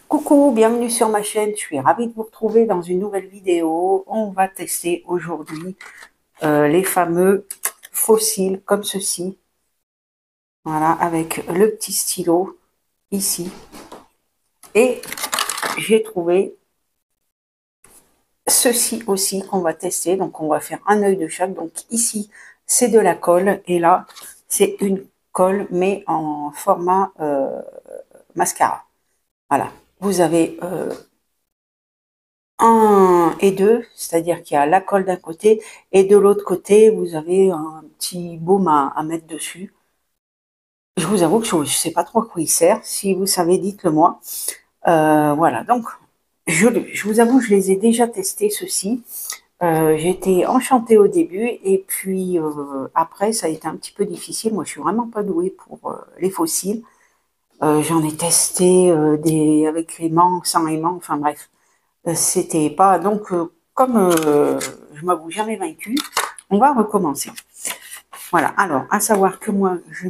Coucou, bienvenue sur ma chaîne, je suis ravie de vous retrouver dans une nouvelle vidéo. On va tester aujourd'hui les fameux fossiles comme ceci. Voilà, avec le petit stylo ici. Et j'ai trouvé ceci aussi qu'on va tester. Donc on va faire un œil de chaque. Donc ici, c'est de la colle et là, c'est une colle mais en format mascara. Voilà, vous avez 1 et 2, c'est-à-dire qu'il y a la colle d'un côté et de l'autre côté, vous avez un petit baume à mettre dessus. Je vous avoue que je ne sais pas trop à quoi il sert. Si vous savez, dites-le moi. Voilà, donc je vous avoue, je les ai déjà testés, ceux-ci. J'étais enchantée au début et puis après, ça a été un petit peu difficile. Moi, je suis vraiment pas douée pour les fossiles. J'en ai testé des avec aimant, sans aimant, enfin bref. C'était pas donc comme je m'avoue jamais vaincue, on va recommencer. Voilà. Alors, à savoir que moi, j'en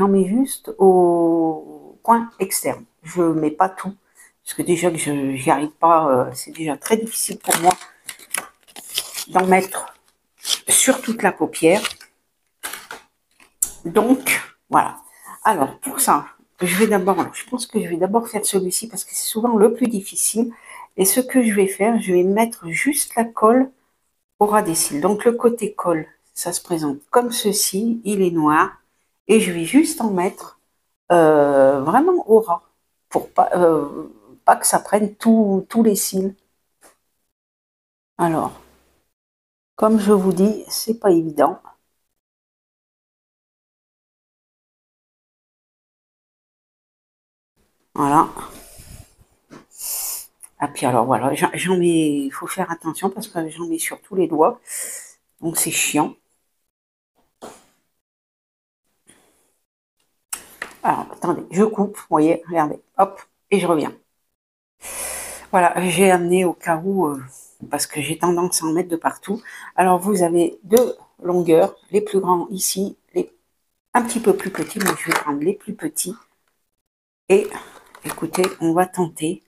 mets juste au coin externe. Je mets pas tout parce que déjà que j'y arrive pas, c'est déjà très difficile pour moi d'en mettre sur toute la paupière. Donc voilà. Alors pour ça, je pense que je vais d'abord faire celui-ci parce que c'est souvent le plus difficile. Et ce que je vais faire, je vais mettre juste la colle au ras des cils. Donc le côté colle, ça se présente comme ceci, il est noir. Et je vais juste en mettre vraiment au ras pour pas que ça prenne tous les cils. Alors, comme je vous dis, c'est pas évident. Voilà. Ah puis alors voilà, j'en mets, il faut faire attention parce que j'en mets sur tous les doigts, donc c'est chiant. Alors attendez, je coupe, vous voyez, regardez, hop, et je reviens. Voilà, j'ai amené au cas où, parce que j'ai tendance à en mettre de partout. Alors vous avez deux longueurs, les plus grands ici, les un petit peu plus petits, moi je vais prendre les plus petits. Et écoutez, on va tenter.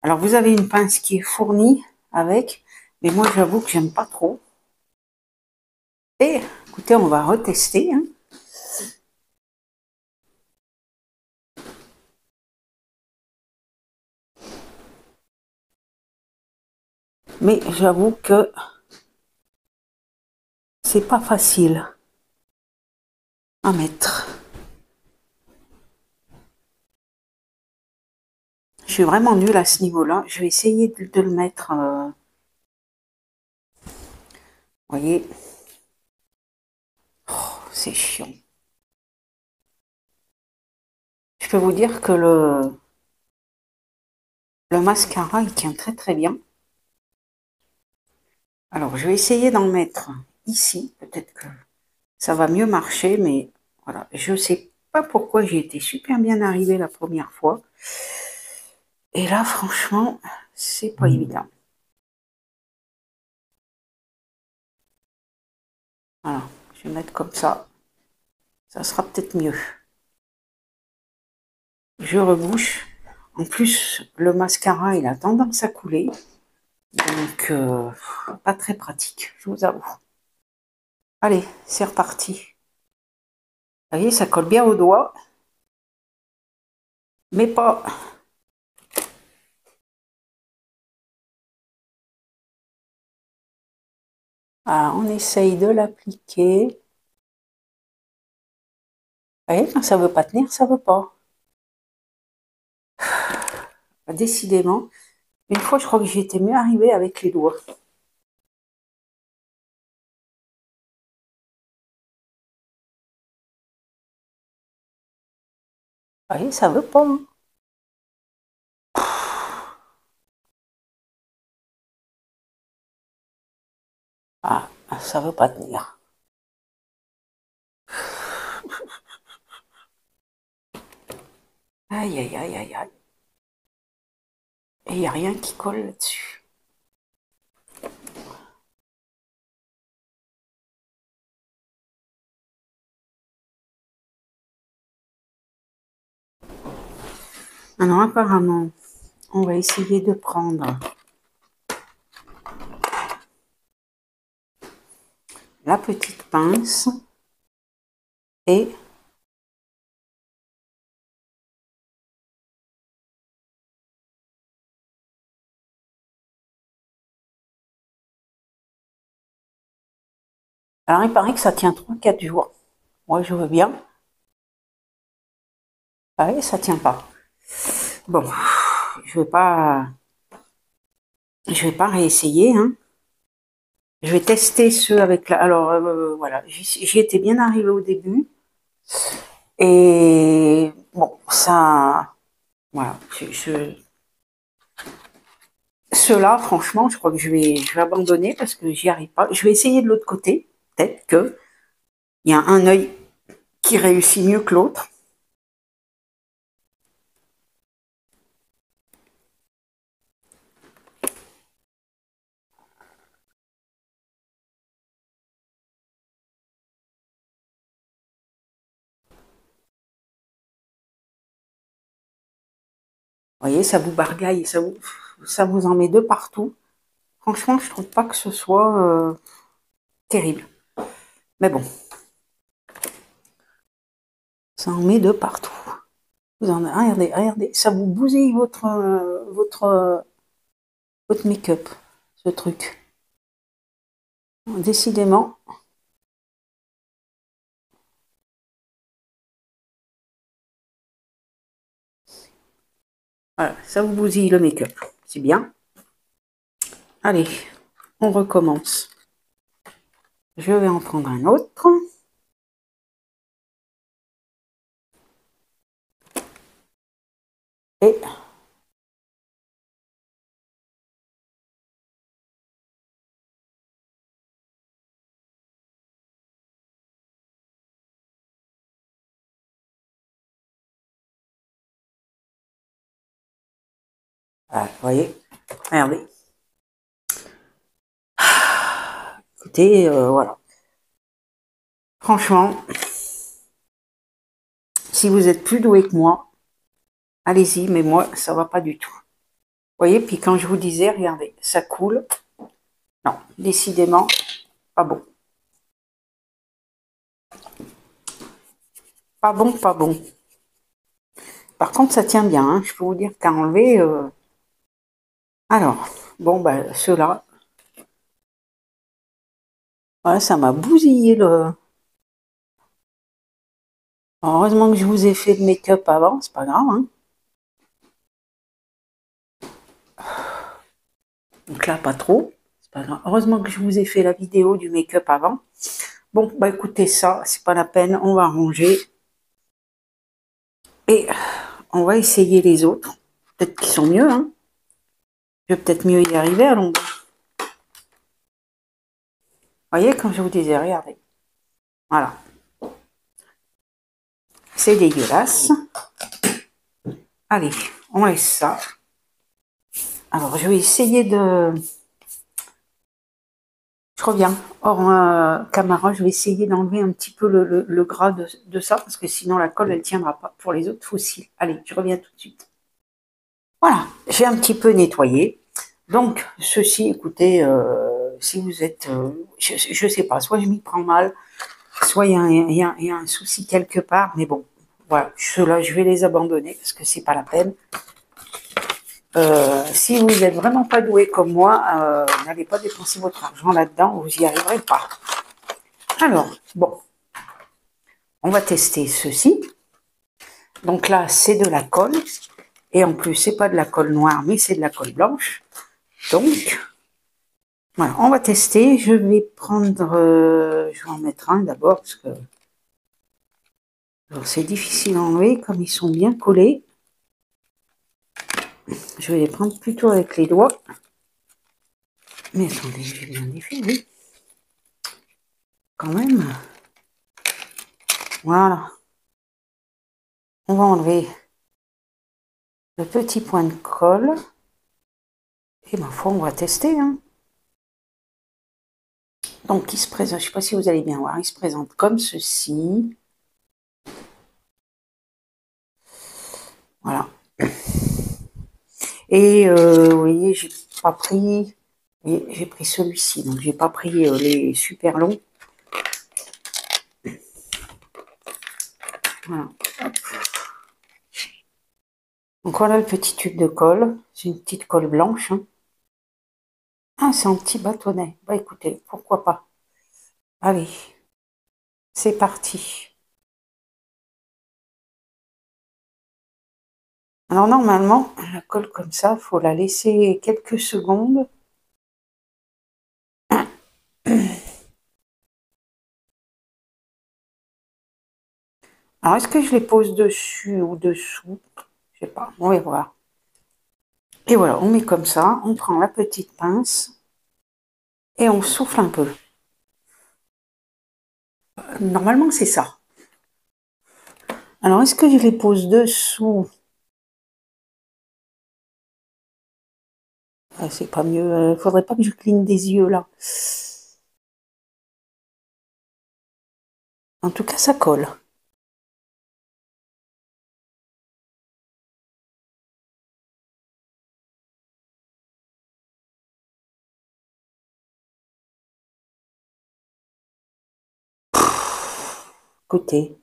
Alors vous avez une pince qui est fournie avec, mais moi j'avoue que j'aime pas trop. Et écoutez, on va retester, hein. Mais j'avoue que c'est pas facile à mettre. Je suis vraiment nulle à ce niveau-là. Je vais essayer de le mettre. Vous voyez, oh, c'est chiant. Je peux vous dire que le mascara, il tient très très bien. Alors, je vais essayer d'en mettre ici. Peut-être que ça va mieux marcher, mais voilà. Je sais pas pourquoi j'ai été super bien arrivée la première fois. Et là, franchement, c'est pas évident. Voilà, je vais mettre comme ça. Ça sera peut-être mieux. Je rebouche. En plus, le mascara, il a tendance à couler. Donc, pas très pratique, je vous avoue. Allez, c'est reparti. Vous voyez, ça colle bien au doigt. Mais pas... Ah, on essaye de l'appliquer. Vous voyez, quand ça veut pas tenir, ça veut pas. Décidément, une fois, je crois que j'étais mieux arrivée avec les doigts. Vous voyez, ça veut pas, hein. Ah, ça veut pas tenir. Aïe, aïe, aïe, aïe, aïe. Et il n'y a rien qui colle là-dessus. Ah non, apparemment, on va essayer de prendre la petite pince et alors il paraît que ça tient 3-4 jours. Moi je veux bien. Ah, ça tient pas. Bon, je vais pas réessayer, hein. Je vais tester ceux avec la. Alors voilà, j'y étais bien arrivée au début et bon, ça, voilà. Ceux-là, franchement, je crois que je vais abandonner parce que j'y arrive pas. Je vais essayer de l'autre côté, peut-être que il y a un œil qui réussit mieux que l'autre. Vous voyez, ça vous bargaille, ça vous en met de partout. Franchement, je trouve pas que ce soit terrible. Mais bon, ça en met de partout. Vous en regardez, regardez, ça vous bousille votre make-up, ce truc. Décidément. Voilà, ça vous bousille le make-up. C'est bien. Allez, on recommence. Je vais en prendre un autre. Et voilà, vous voyez, regardez. Écoutez, voilà. Franchement, si vous êtes plus doué que moi, allez-y, mais moi, ça va pas du tout. Vous voyez, puis quand je vous disais, regardez, ça coule. Non, décidément, pas bon. Pas bon, pas bon. Par contre, ça tient bien, hein. Je peux vous dire qu'à enlever... Alors, bon, bah, ceux-là, voilà, ça m'a bousillé le... Alors, heureusement que je vous ai fait le make-up avant, c'est pas grave, hein. Donc là, pas trop, c'est pas grave. Heureusement que je vous ai fait la vidéo du make-up avant. Bon, bah écoutez ça, c'est pas la peine, on va ranger. Et on va essayer les autres. Peut-être qu'ils sont mieux, hein. Je vais peut-être mieux y arriver à longueur. Vous voyez, comme je vous disais, regardez. Voilà. C'est dégueulasse. Allez, on laisse ça. Alors, je vais essayer de... Je reviens hors caméra, je vais essayer d'enlever un petit peu le gras de ça, parce que sinon la colle, elle ne tiendra pas pour les autres fossiles. Allez, je reviens tout de suite. Voilà, j'ai un petit peu nettoyé. Donc, ceci, écoutez, si vous êtes... je ne sais pas, soit je m'y prends mal, soit il y a un souci quelque part, mais bon, voilà, ceux-là, je vais les abandonner, parce que c'est pas la peine. Si vous n'êtes vraiment pas doué comme moi, n'allez pas dépenser votre argent là-dedans, vous n'y arriverez pas. Alors, bon, on va tester ceci. Donc là, c'est de la colle. Et en plus, c'est pas de la colle noire, mais c'est de la colle blanche. Donc, voilà, on va tester. Je vais prendre... je vais en mettre un d'abord, parce que... c'est difficile à enlever, comme ils sont bien collés. Je vais les prendre plutôt avec les doigts. Mais attendez, j'ai bien défait, oui. Quand même. Voilà. On va enlever le petit point de colle. Et ma foi, on va tester. Hein. Donc, il se présente, je ne sais pas si vous allez bien voir, il se présente comme ceci. Voilà. Et vous voyez, j'ai pas pris, j'ai pris celui-ci, donc j'ai pas pris les super longs. Voilà. Donc voilà le petit tube de colle. C'est une petite colle blanche. Hein. Ah, c'est un petit bâtonnet. Bah écoutez, pourquoi pas. Allez, c'est parti. Alors normalement, la colle comme ça, il faut la laisser quelques secondes. Alors est-ce que je les pose dessus ou dessous? Je sais pas, on va voir. Et voilà, on met comme ça, on prend la petite pince et on souffle un peu. Normalement, c'est ça. Alors, est-ce que je les pose dessous? Ah, c'est pas mieux. Faudrait pas que je cligne des yeux, là. En tout cas, ça colle. Côté.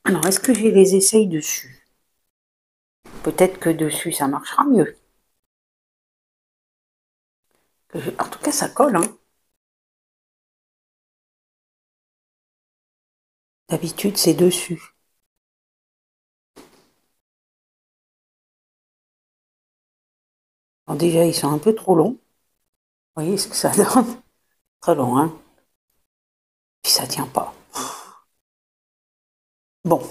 Alors, est-ce que je les essaye dessus? Peut-être que dessus, ça marchera mieux. En tout cas, ça colle, hein. D'habitude, c'est dessus. Alors, déjà, ils sont un peu trop longs. Vous voyez ce que ça donne? Très long, hein. Puis ça tient pas. Bon,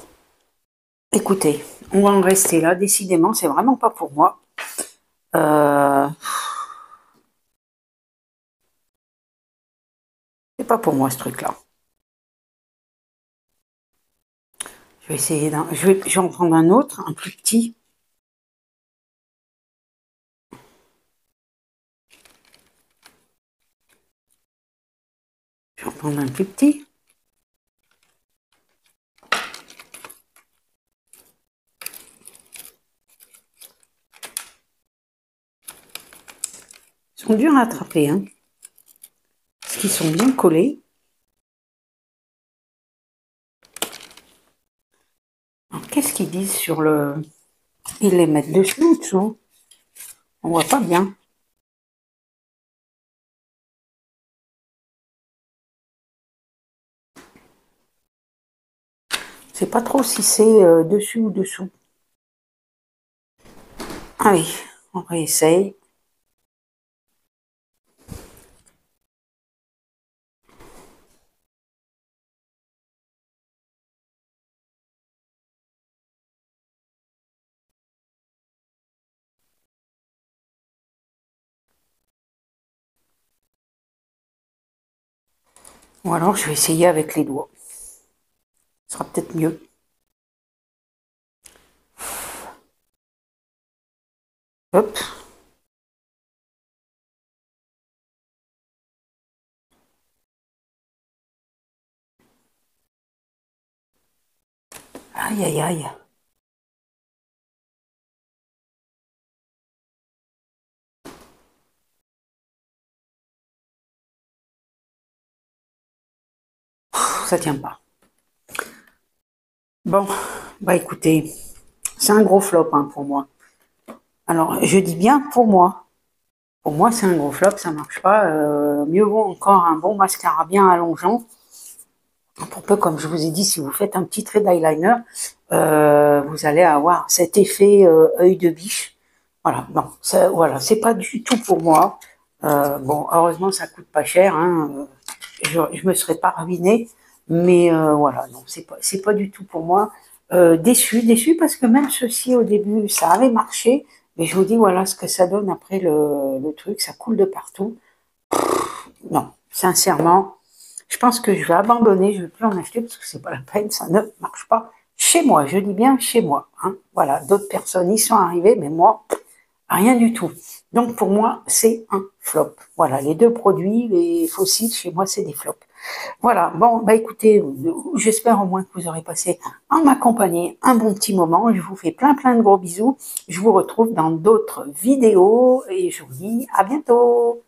écoutez, on va en rester là. Décidément, c'est vraiment pas pour moi. C'est pas pour moi, ce truc-là. Je vais essayer d'un. Je vais en prendre un autre, un plus petit. Je vais en prendre un plus petit. Ils sont durs à attraper, hein. Parce qu'ils sont bien collés. Alors, qu'est-ce qu'ils disent sur le... Ils les mettent dessus ou dessous? On voit pas bien. Je sais pas trop si c'est dessus ou dessous. Allez, on réessaye. Ou alors je vais essayer avec les doigts. Ce sera peut-être mieux. Hop. Aïe, aïe, aïe. Ça tient pas. Bon, bah écoutez, c'est un gros flop hein, pour moi. Alors, je dis bien pour moi. Pour moi, c'est un gros flop, ça marche pas. Mieux vaut encore un bon mascara bien allongeant. Pour peu, comme je vous ai dit, si vous faites un petit trait d'eyeliner, vous allez avoir cet effet œil de biche. Voilà, bon, ça, voilà, c'est pas du tout pour moi. Bon, heureusement, ça coûte pas cher. Hein, je me serais pas ruinée, mais voilà, non, c'est pas du tout pour moi. Déçu parce que même ceci au début, ça avait marché, mais je vous dis voilà ce que ça donne après le truc, ça coule de partout. Non, sincèrement, je pense que je vais abandonner, je ne vais plus en acheter parce que c'est pas la peine, ça ne marche pas chez moi. Je dis bien chez moi. Hein. Voilà, d'autres personnes y sont arrivées, mais moi, rien du tout. Donc pour moi, c'est un flop. Voilà, les deux produits, les fossiles, chez moi, c'est des flops. Voilà, bon, bah écoutez, j'espère au moins que vous aurez passé en ma compagnie un bon petit moment. Je vous fais plein de gros bisous. Je vous retrouve dans d'autres vidéos et je vous dis à bientôt.